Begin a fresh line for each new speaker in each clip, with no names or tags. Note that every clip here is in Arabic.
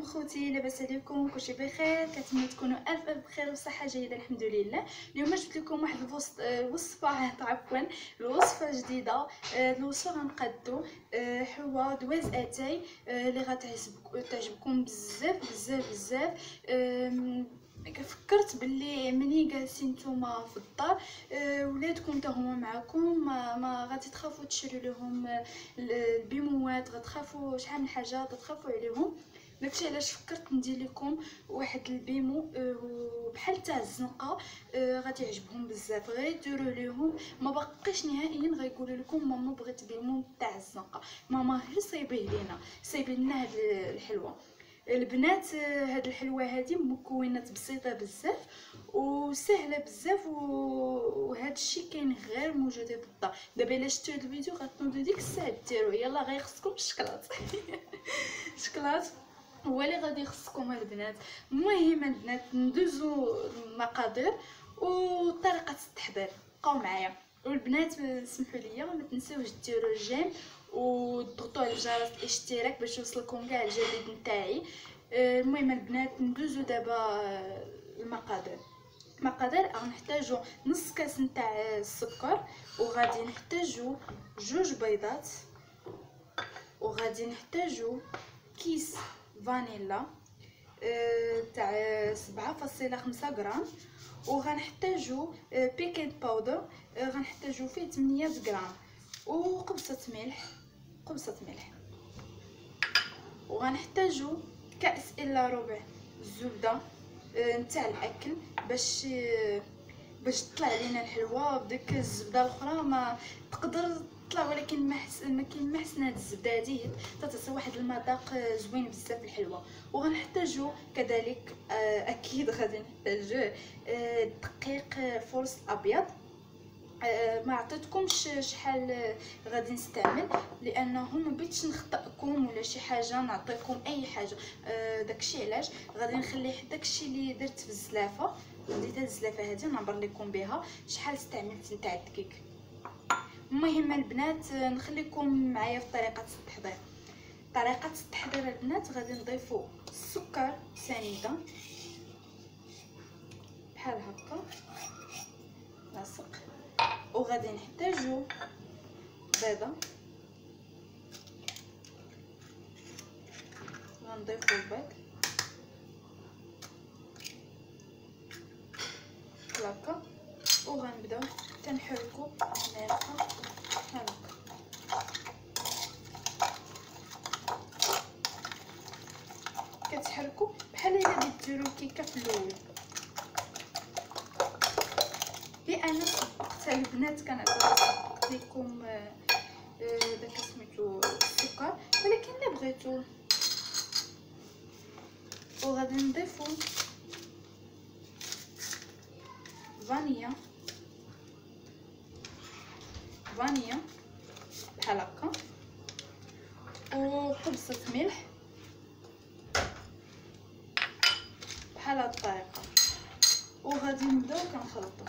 عليكم خوتي، لاباس عليكم؟ كلشي بخير؟ كنتمنى تكونوا الف بخير وصحه جيده. الحمد لله. اليوم جبت لكم واحد وصفه عفوا الوصفه جديده. الوصفه غنقادو حوا دواز اتاي اللي غتعجبكم بزاف بزاف بزاف. فكرت باللي ملي جالسين نتوما في الدار ولادكم حتى هما معكم ما غادي تخافوا تشريو لهم البيموات، غتخافوا شحال من حاجه تخافوا عليهم. داكشي علاش فكرت ندير لكم واحد البيمو بحال تاع الزنقه. غادي يعجبهم بزاف، غير ديروا ليهم. ما بقيش نهائيا غيقولوا لكم ماما بغيت بيمو تاع الزنقه، ماما غير صايبي لنا هاد الحلوه. البنات هاد الحلوه هادي مكونات بسيطه بزاف وسهله بزاف، وهذا الشيء كاين غير موجود في الدار. دابا الا شفتوا هذا الفيديو غتنوضوا ديك الساعه ديروا يلا، غير خصكم الشكلاط الشكلاط هو اللي غادي يخصكم البنات. المهم البنات ندوزو المقادير وطريقه التحضير، بقاو معايا. والبنات سمحوا لي ما تنساوش ديروا جيم وتضغطوا على جرس الاشتراك باش يوصلكم كاع الجديد نتاعي. المهم البنات ندوزو دابا المقادير. غنحتاجو نص كاس نتاع السكر، وغادي نحتاجو 2 بيضات، وغادي نحتاجو كيس فانيلا تاع 7.5 غرام، وغنحتاجو بيكين باودر غنحتاجو فيه 8 غرام، وقبصه ملح وغنحتاجو كاس الا ربع الزبده نتاع الاكل باش تطلع لينا الحلوه. بديك الزبده الاخرى ما تقدر تطلع، ولكن ما كاين ما حسن هاد الزبده هادي تعطي واحد المذاق زوين بزاف الحلوه. وغنحتاجو كذلك اكيد غادي نحتاجو دقيق فرص ابيض. ما عطيتكمش شحال غادي نستعمل لانه ما بغيتش نخطئكم ولا شي حاجه نعطيكم اي حاجه. داكشي علاش غادي نخلي داكشي اللي درت في الزلافه. بديت هاد الزلافه هادي نعبر لكم بها شحال استعملت نتاع الدقيق. المهم البنات نخليكم معايا في طريقه التحضير. البنات غادي نضيفوا السكر سنيده بحال هكا لاصق، وغادي نحتاجو بيضه، غنضيفو البيض هكا، وغنبداو تنحركو ملعقه بحال هكا. كتحركو بحال الا ديروا الكيكه في الاول. انا سبقت البنات كنعطيكم لكم داك سميتو السكر، ولكن الا بغيتو. وغادي نضيفو فانيا بحال هكا، وقبصه ملح بحال هاد الطريقه، وغادي نبداو كنخلطو.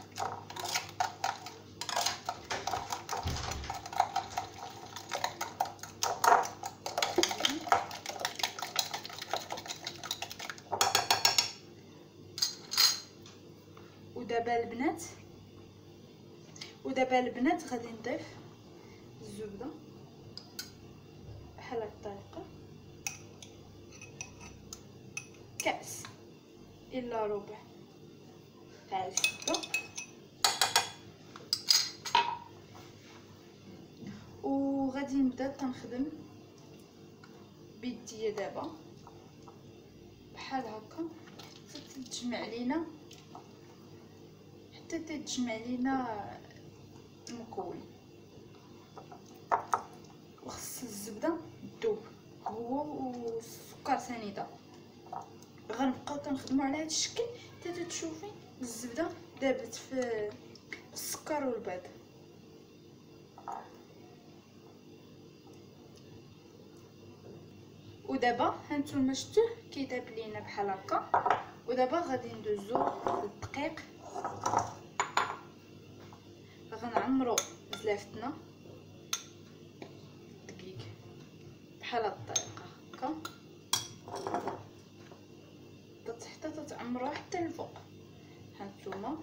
ودابا البنات غادي نضيف الزبده بحال هاد الطريقه، كاس الا ربع تاع الزبده، وغادي نبدا تنخدم بيديا دابا بحال هكا حتى تجمع لينا المكون. وخص الزبده تذوب هو والسكر سنيده. غنبقاو كنخدموا على هذا الشكل حتى تشوفي الزبده دابت في السكر والبيض. ودابا هانتوما شفتوه كيداب لينا بحال هكا. ودابا غادي ندوزو للدقيق. غنعمرو زلافتنا دقيق بحال هاد الطريقه هكا. حتى تتعمروها حتى الفوق. هانتوما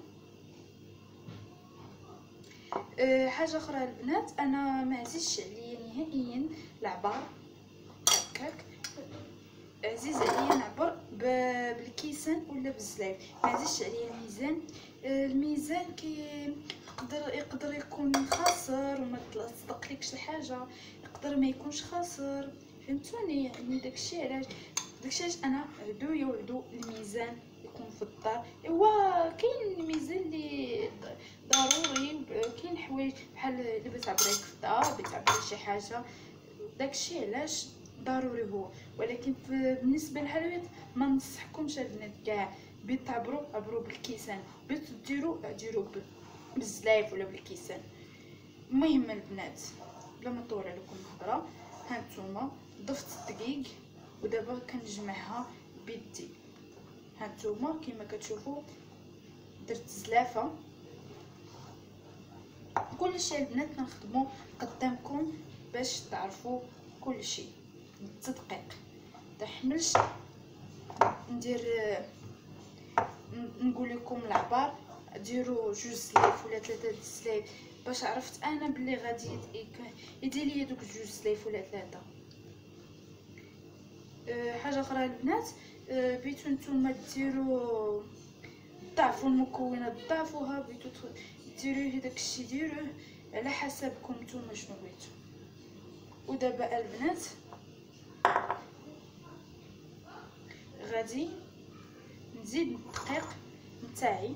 حاجه اخرى البنات، انا ما عزيزش عليا نهائيا العبار هكاك، عزيز عليا نعبر بالكيسان ولا بالزلايف، ما عزيزش عليا الميزان. الميزان يقدر يكون خاسر وما تصدقلكش الحاجه، يقدر ما يكونش خاسر، فهمتوني؟ يعني داكشي علاش انا عدو يوعدو الميزان يكون في الدار. ايوا كاين الميزان اللي ضروري، كاين حوايج بحال اللي بتعبريك في الدار، بتعبري شي حاجه، داكشي علاش ضروري هو. ولكن بالنسبه للحلويات ما ننصحكمش البنات كاع عبروا بالكيسان، ديروا بالزلايف ولا بالكيسان. المهم البنات بلا ما نطول عليكم الهضره، هانتوما ضفت الدقيق ودابا كنجمعها بيدي. هانتوما كما كتشوفوا درت زلافه. كلشي البنات كنخدموا قدامكم باش تعرفوا كلشي بالتدقيق. تحملش ندير نقول لكم العبار ديروا 2 سلايف ولا 3 سلايف باش عرفت انا بلي غادي يدير لي دوك 2 سلايف ولا 3. حاجه اخرى البنات، بغيتو نتوما ديروا ضعفوا المكونات ضعفوها، بغيتو ديروه داكشي ديروه على حسابكم نتوما شنو بغيتو. ودابا البنات غادي نزيد الدقيق نتاعي،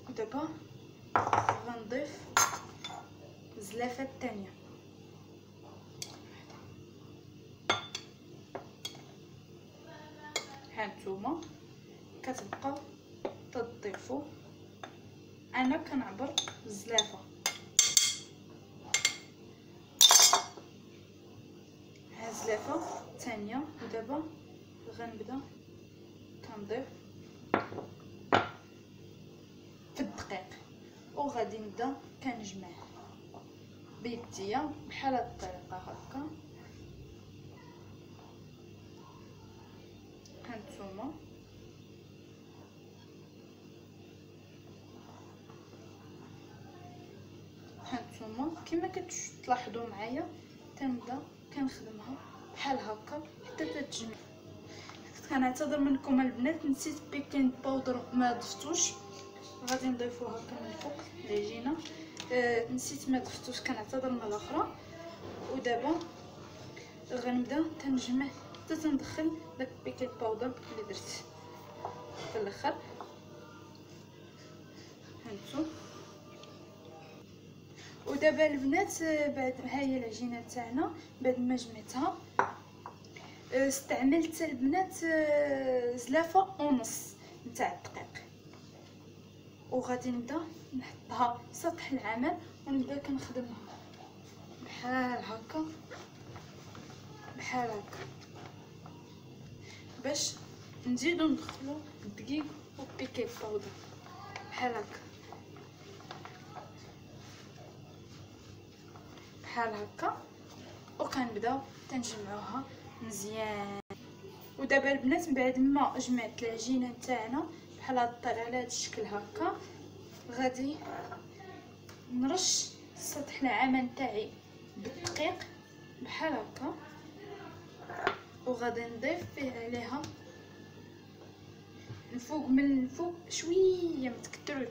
ودابا غنضيف الزلافه الثانيه. هانتوما كتبقاو تضيفوا، انا كنعبر الزلافه. ها الزلافه الثانيه، ودابا غنبدا كنضيف في الدقيق وغادي نبدا كنجمع بيديا بحال هاد الطريقه هكا. هانتوما كما كتلاحظوا معايا تنبدا كنخدمها بحال هكا حتى تتجمع. كنعتذر منكم البنات، نسيت بيكين باودر ما ضفتوش، غادي نضيفو هكا من الفوق العجينه، نسيت ما ضفتوش، كنعتذر مره اخرى. ودابا غنبدا تنجمع حتى تندخل داك بيكين باودر اللي درت في الاخر. هانتو ودابا البنات بعد ها هي العجينه تاعنا بعد ما جمعتها، استعملت البنات زلافه ونص نتاع الدقيق، وغادي نبدا نحطها سطح العمل ونبدا كنخدمها بحال هكا باش نزيدو ندخلو الدقيق وبيكي باودر بحال هكا وكنبداو تنجمعوها مزيان. ودابا البنات من بعد ما جمعت العجينه تاعنا بحال هاد الطريقه على هاد الشكل هكا، غادي نرش سطح العمل تاعي بالدقيق بحال هكا، وغادي نضيف فيه عليها من الفوق شويه متكتروش،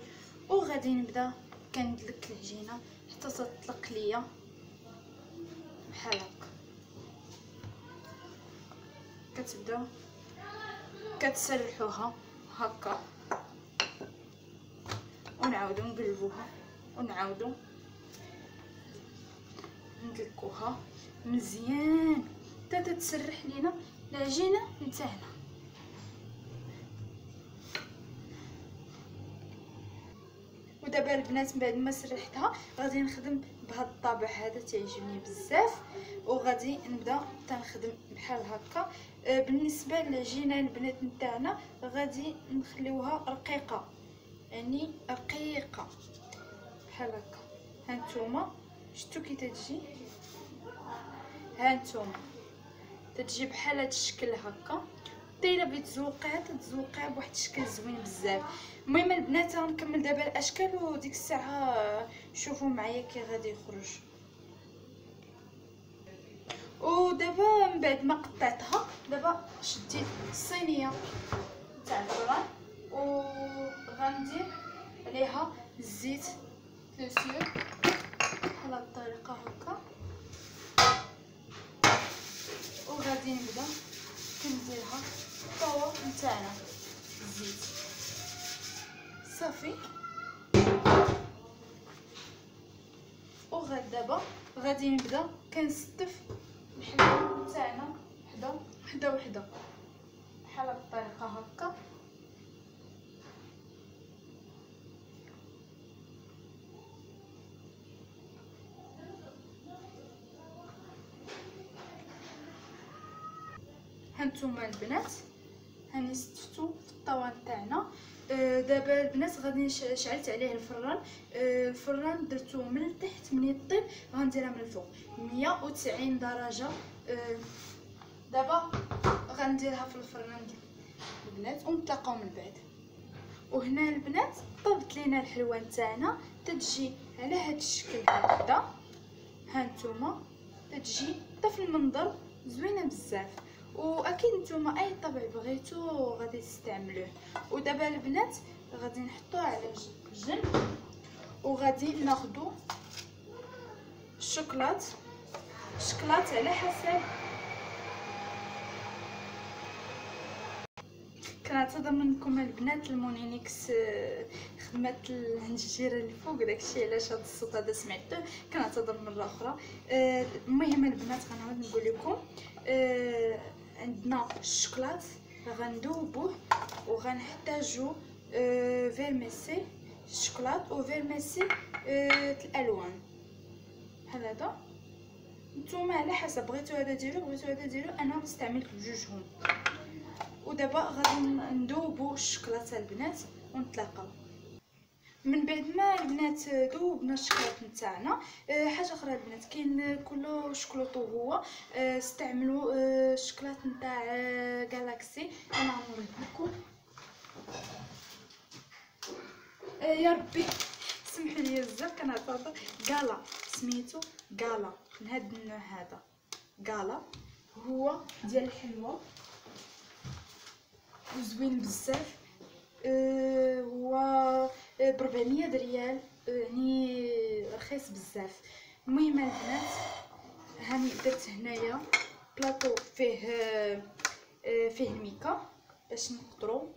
وغادي نبدا كندلك العجينه حتى تطلق ليا بحال هكا. كتبداو كتسرحوها هكا ونعاودو نقلبوها ونعاودو ندلكوها مزيان حتى تتسرح لينا العجينه نتاعنا. ودابا البنات بعد ما سرحتها غادي نخدم بهذا الطابع هذا تعجبني بزاف، وغادي نبدا تنخدم بحال هكا. بالنسبه للعجينه البنات نتاعنا غادي نخليوها رقيقه، يعني رقيقه بحال هكا. هانتوما شفتوا كي تتجي، هانتوما تتجي بحال هذا الشكل هكا، حتى الا بغيتي تزوقيها بواحد الشكل زوين بزاف. المهم البنات غنكمل دابا الاشكال وديك الساعه شوفوا معايا كي غادي يخرج. ودابا من بعد ما قطعتها دابا شديت الصينيه تاع الفران وغندير عليها الزيت بيسير بحال هاد الطريقه هكا، وغادي نبدا كنديرها الطاوه نتاعنا الزيت صافي. دابا غادي نبدا كنستف الحلوه نتاعنا وحده وحده بحال هاد الطريقه هكا. هانتوما البنات هاني استفتو في الطاوه نتاعنا. دابا البنات غادي شعلت عليه الفران درتو من التحت ملي طيب غنديرها من الفوق 190 درجه. دابا غنديرها في الفران البنات ونتلاقاو من بعد. وهنا البنات طابت لينا الحلوه نتاعنا تتجي على هذا الشكل هكذا. هانتوما تتجي حتى في المنظر زوينه بزاف، واكيد نتوما اي طبع بغيتو غادي تستعملوه. ودابا البنات غادي نحطوه على جنب وغادي ناخذوا الشوكولات على حسب. كنعتذر منكم البنات المونينيكس خدمات الهنجيره اللي فوق داكشي علاش هذا الصوت هذا سمعته، كنعتذر مره اخرى. المهم البنات غنعاود نقول لكم عندنا الشوكولات غندوبوه وغنحتاجو فيرميسي الشوكولات وفيرميسي الالوان بحال هذا. نتوما على حسب بغيتو هذا ديرو بغيتو هذا ديرو، انا استعملت بجوجهم. ودابا غادي ندوبو الشوكولات البنات ونتلاقاو من بعد ما البنات ذوبنا الشوكولات نتاعنا. حاجه اخرى البنات كاين كل شوكولاتو هو استعملوا الشوكولات نتاع جالاكسي. انا غنوريه لكم يا ربي سمحوا لي بزاف كنعتذر. كالا سميتو كالا من هذا النوع هذا. كالا هو ديال الحلوه وزوين بزاف. هو ب400 ريال يعني رخيص بزاف. المهم البنات هاني درت هنايا بلاطو فيه الميكا باش نقدروا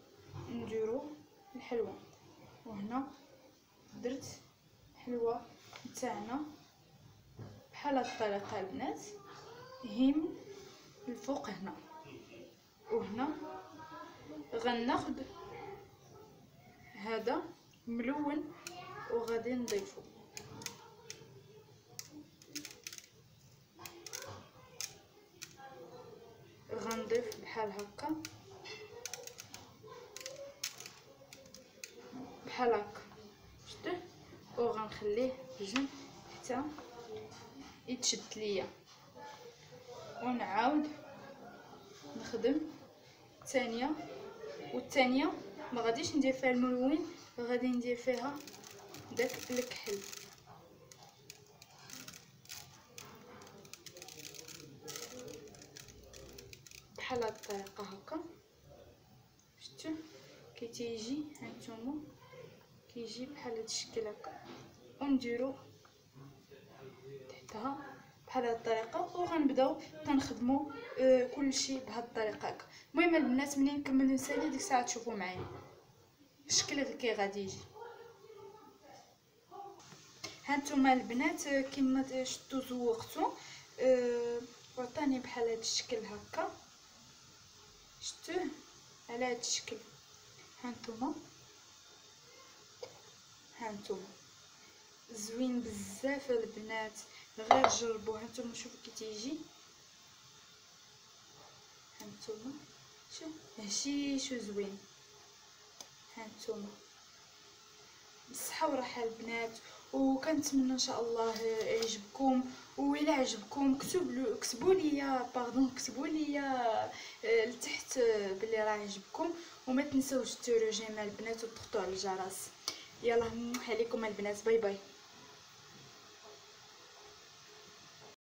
نديروا الحلوه. وهنا درت الحلوه نتاعنا بحال هاد الطريقه البنات هيم الفوق هنا. وهنا غناخد هذا ملون وغادي نضيفو غنضيف بحال هكا بحال هكا شفتوا، وغنخليه بجنب حتى يتشد ليا. ونعاود نخدم الثانيه والثانيه ما غاديش ندير فيها الملون، غادي ندير فيها داك الكحل بحال هاد الطريقه هكا. شفتوا كي تيجي هانتوما كيجي بحال هاد الشكل هكا ونديرو تحتها بحال هاد الطريقه وغنبداو تنخدموا كلشي بهاد الطريقه هكا. المهم البنات ملي نكمل نسالي ديك الساعه تشوفوا معايا الشكل كي غادي يجي. هانتوما البنات كما شفتوا زوقتو وعطاني بحال هاد الشكل هكا. شفتوه على هاد الشكل. هانتوما زوين بزاف البنات، غير جربوه. هانتوما شوفوا كي تيجي. هانتوما شوف هشيش وزوين. هانتوما بالصحه والراحه البنات، وكنتمنى ان شاء الله يعجبكم. وإلا عجبكم كتبوا لي لتحت متاكدت بلي راه عجبكم. وما تنساوش ديروا جيم البنات وتضغطوا على الجرس. يلا عليكم البنات، باي باي.